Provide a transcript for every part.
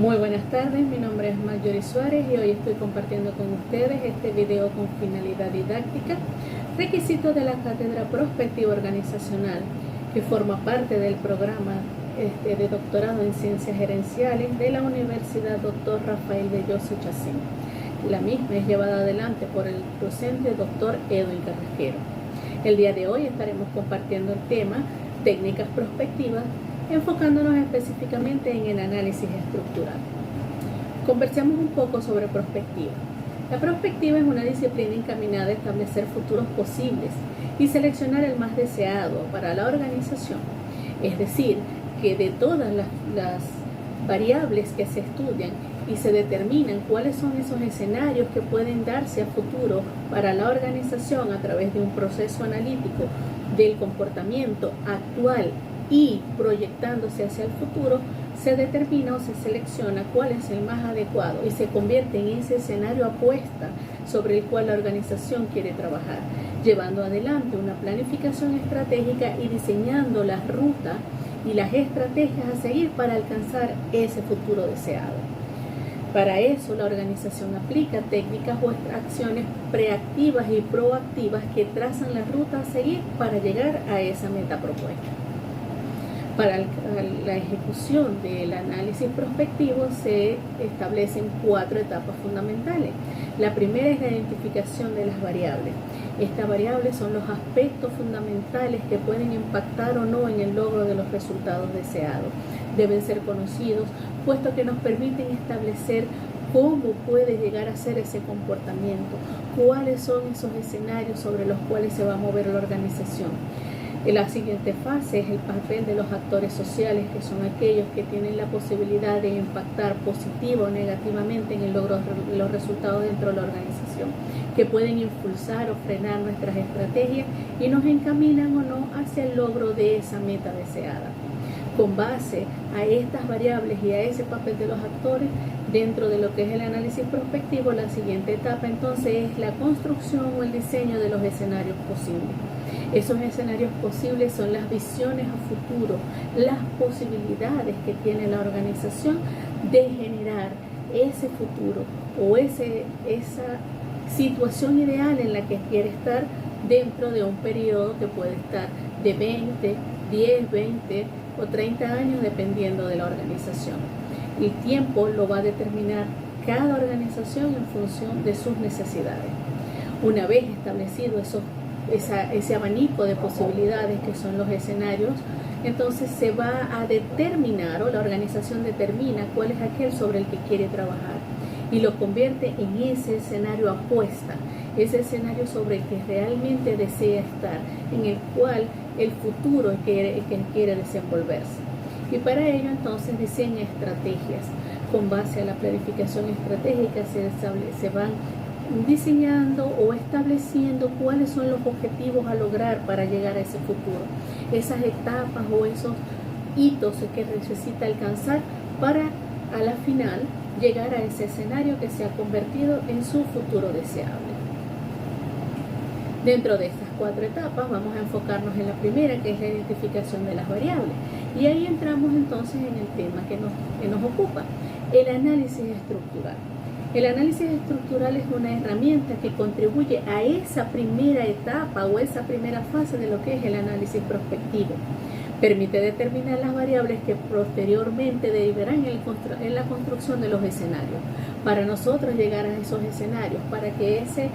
Muy buenas tardes, mi nombre es Marjorie Suárez y hoy estoy compartiendo con ustedes este video con finalidad didáctica, requisito de la Cátedra Prospectiva Organizacional, que forma parte del programa de doctorado en Ciencias Gerenciales de la Universidad Dr. Rafael Belloso Chacín. La misma es llevada adelante por el docente Dr. Edwin Carrasquero. El día de hoy estaremos compartiendo el tema técnicas prospectivas, enfocándonos específicamente en el análisis estructural. Conversemos un poco sobre prospectiva. La prospectiva es una disciplina encaminada a establecer futuros posibles y seleccionar el más deseado para la organización. Es decir, que de todas las variables que se estudian y se determinan cuáles son esos escenarios que pueden darse a futuro para la organización a través de un proceso analítico del comportamiento actual y proyectándose hacia el futuro, se determina o se selecciona cuál es el más adecuado y se convierte en ese escenario apuesta sobre el cual la organización quiere trabajar, llevando adelante una planificación estratégica y diseñando las rutas y las estrategias a seguir para alcanzar ese futuro deseado. Para eso, la organización aplica técnicas o acciones preactivas y proactivas que trazan la ruta a seguir para llegar a esa meta propuesta. Para la ejecución del análisis prospectivo se establecen 4 etapas fundamentales. La primera es la identificación de las variables. Estas variables son los aspectos fundamentales que pueden impactar o no en el logro de los resultados deseados. Deben ser conocidos, puesto que nos permiten establecer cómo puede llegar a ser ese comportamiento, cuáles son esos escenarios sobre los cuales se va a mover la organización. La siguiente fase es el papel de los actores sociales, que son aquellos que tienen la posibilidad de impactar positiva o negativamente en el logro de los resultados dentro de la organización, que pueden impulsar o frenar nuestras estrategias y nos encaminan o no hacia el logro de esa meta deseada. Con base a estas variables y a ese papel de los actores dentro de lo que es el análisis prospectivo, la siguiente etapa entonces es la construcción o el diseño de los escenarios posibles. Esos escenarios posibles son las visiones a futuro, las posibilidades que tiene la organización de generar ese futuro o esa situación ideal en la que quiere estar dentro de un periodo que puede estar de 10, 20 o 30 años dependiendo de la organización. El tiempo lo va a determinar cada organización en función de sus necesidades. Una vez establecido ese abanico de posibilidades que son los escenarios, entonces se va a determinar o la organización determina cuál es aquel sobre el que quiere trabajar y lo convierte en ese escenario apuesta, ese escenario sobre el que realmente desea estar, en el cual el futuro es que quiere desenvolverse. Y para ello entonces diseña estrategias. Con base a la planificación estratégica se van diseñando o estableciendo cuáles son los objetivos a lograr para llegar a ese futuro, esas etapas o esos hitos que necesita alcanzar para a la final llegar a ese escenario que se ha convertido en su futuro deseable. Dentro de estas 4 etapas vamos a enfocarnos en la primera, que es la identificación de las variables, y ahí entramos entonces en el tema que nos ocupa, el análisis estructural. El análisis estructural es una herramienta que contribuye a esa primera etapa o esa primera fase de lo que es el análisis prospectivo. Permite determinar las variables que posteriormente derivarán en la construcción de los escenarios. Para nosotros llegar a esos escenarios, para que ese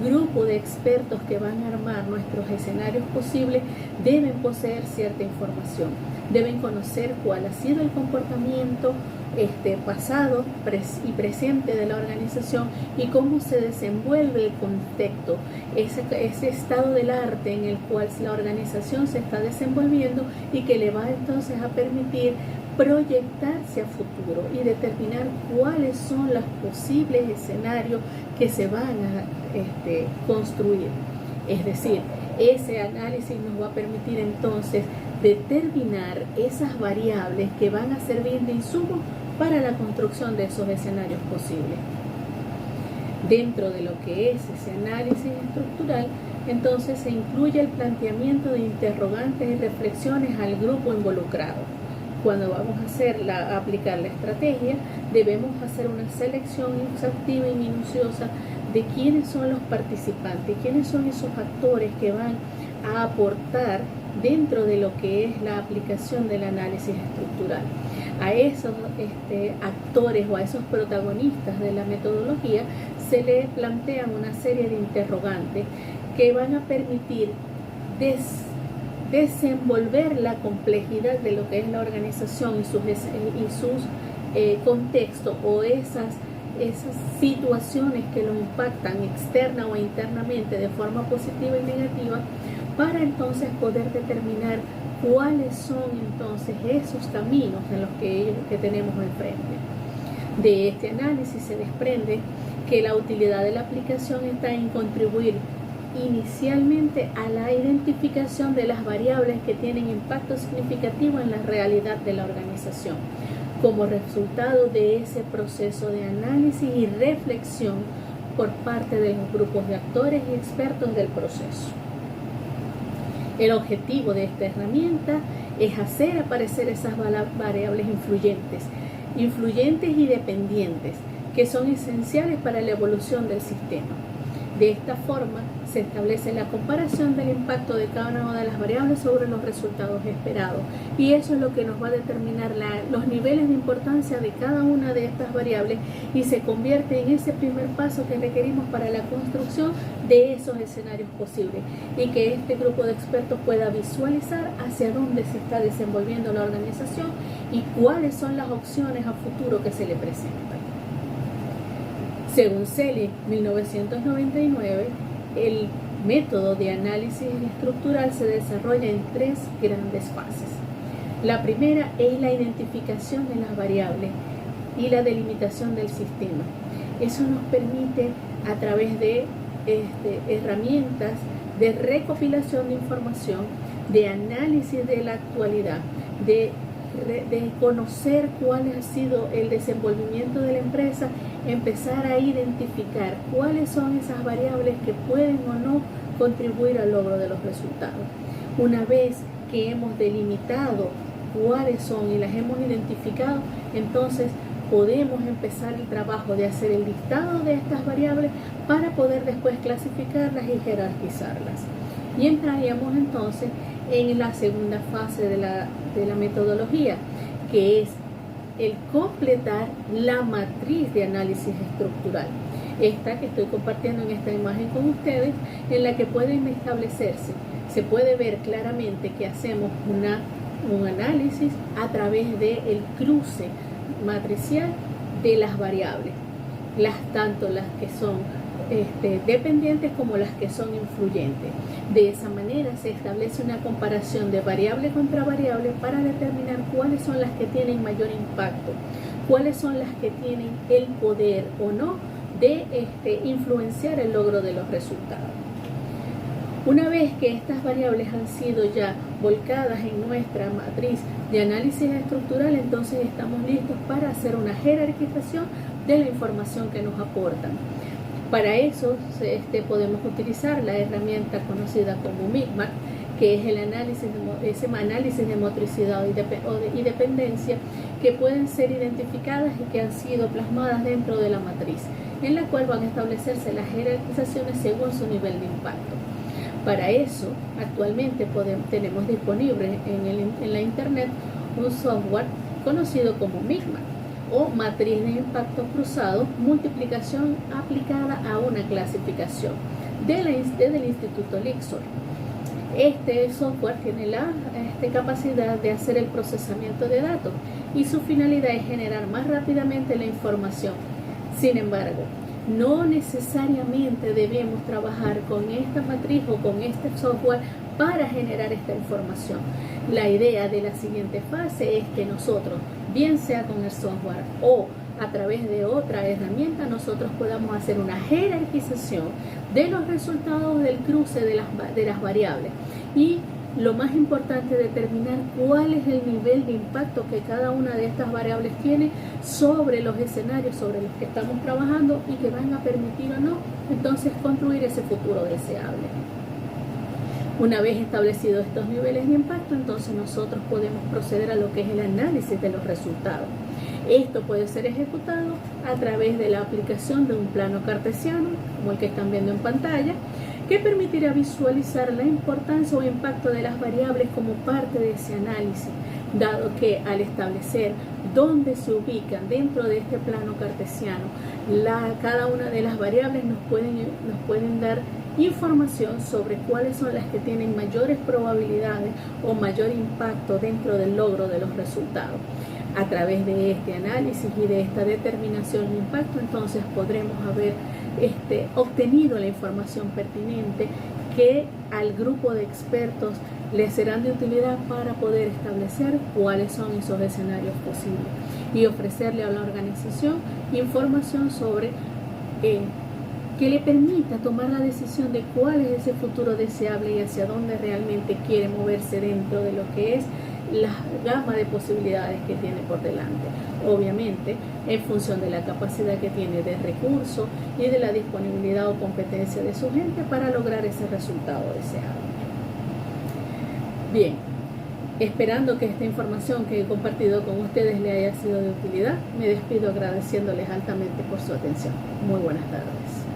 grupo de expertos que van a armar nuestros escenarios posibles deben poseer cierta información. Deben conocer cuál ha sido el comportamiento pasado y presente de la organización y cómo se desenvuelve el contexto, ese estado del arte en el cual la organización se está desenvolviendo y que le va entonces a permitir proyectarse a futuro y determinar cuáles son los posibles escenarios que se van a construir. Es decir, ese análisis nos va a permitir entonces determinar esas variables que van a servir de insumo para la construcción de esos escenarios posibles. Dentro de lo que es ese análisis estructural, entonces se incluye el planteamiento de interrogantes y reflexiones al grupo involucrado. Cuando vamos a aplicar la estrategia, debemos hacer una selección exhaustiva y minuciosa de quiénes son los participantes, quiénes son esos actores que van a aportar dentro de lo que es la aplicación del análisis estructural. A esos actores o a esos protagonistas de la metodología se les plantean una serie de interrogantes que van a permitir desenvolver la complejidad de lo que es la organización y sus contextos o esas situaciones que lo impactan externa o internamente de forma positiva y negativa, para entonces poder determinar cuáles son entonces esos caminos en los que tenemos enfrente. De este análisis se desprende que la utilidad de la aplicación está en contribuir inicialmente a la identificación de las variables que tienen impacto significativo en la realidad de la organización, como resultado de ese proceso de análisis y reflexión por parte de los grupos de actores y expertos del proceso. El objetivo de esta herramienta es hacer aparecer esas variables influyentes y dependientes, que son esenciales para la evolución del sistema. De esta forma, se establece la comparación del impacto de cada una de las variables sobre los resultados esperados, y eso es lo que nos va a determinar los niveles de importancia de cada una de estas variables, y se convierte en ese primer paso que requerimos para la construcción de esos escenarios posibles, y que este grupo de expertos pueda visualizar hacia dónde se está desenvolviendo la organización y cuáles son las opciones a futuro que se le presentan. Según Selig, 1999, el método de análisis estructural se desarrolla en 3 grandes fases. La primera es la identificación de las variables y la delimitación del sistema. Eso nos permite, a través de herramientas de recopilación de información, de análisis de la actualidad, de conocer cuál ha sido el desenvolvimiento de la empresa, empezar a identificar cuáles son esas variables que pueden o no contribuir al logro de los resultados. Una vez que hemos delimitado cuáles son y las hemos identificado, entonces podemos empezar el trabajo de hacer el listado de estas variables para poder después clasificarlas y jerarquizarlas. Y entraríamos entonces en la segunda fase de la metodología, que es el completar la matriz de análisis estructural. Esta que estoy compartiendo en esta imagen con ustedes, en la que pueden establecerse, se puede ver claramente que hacemos un análisis a través del cruce matricial de las variables, tanto las que son dependientes como las que son influyentes. De esa manera se establece una comparación de variable contra variable para determinar cuáles son las que tienen mayor impacto, cuáles son las que tienen el poder o no de influenciar el logro de los resultados. Una vez que estas variables han sido ya volcadas en nuestra matriz de análisis estructural, entonces estamos listos para hacer una jerarquización de la información que nos aportan. Para eso podemos utilizar la herramienta conocida como MICMAC, que es ese análisis de motricidad y dependencia, que pueden ser identificadas y que han sido plasmadas dentro de la matriz, en la cual van a establecerse las jerarquizaciones según su nivel de impacto. Para eso, actualmente tenemos disponible en la internet un software conocido como MICMAC, o matriz de impacto cruzado, multiplicación aplicada a una clasificación del Instituto Lixor. Este software tiene la capacidad de hacer el procesamiento de datos, y su finalidad es generar más rápidamente la información. Sin embargo, no necesariamente debemos trabajar con esta matriz o con este software para generar esta información. La idea de la siguiente fase es que nosotros, bien sea con el software o a través de otra herramienta, nosotros podamos hacer una jerarquización de los resultados del cruce de las variables, y lo más importante, determinar cuál es el nivel de impacto que cada una de estas variables tiene sobre los escenarios sobre los que estamos trabajando y que van a permitir o no entonces construir ese futuro deseable. Una vez establecidos estos niveles de impacto, entonces nosotros podemos proceder a lo que es el análisis de los resultados. Esto puede ser ejecutado a través de la aplicación de un plano cartesiano, como el que están viendo en pantalla, que permitirá visualizar la importancia o impacto de las variables como parte de ese análisis, dado que al establecer dónde se ubican dentro de este plano cartesiano, cada una de las variables nos pueden dar información sobre cuáles son las que tienen mayores probabilidades o mayor impacto dentro del logro de los resultados. A través de este análisis y de esta determinación de impacto, entonces podremos haber obtenido la información pertinente que al grupo de expertos les serán de utilidad para poder establecer cuáles son esos escenarios posibles y ofrecerle a la organización información sobre que le permita tomar la decisión de cuál es ese futuro deseable y hacia dónde realmente quiere moverse dentro de lo que es la gama de posibilidades que tiene por delante. Obviamente, en función de la capacidad que tiene de recursos y de la disponibilidad o competencia de su gente para lograr ese resultado deseado. Bien, esperando que esta información que he compartido con ustedes le haya sido de utilidad, me despido agradeciéndoles altamente por su atención. Muy buenas tardes.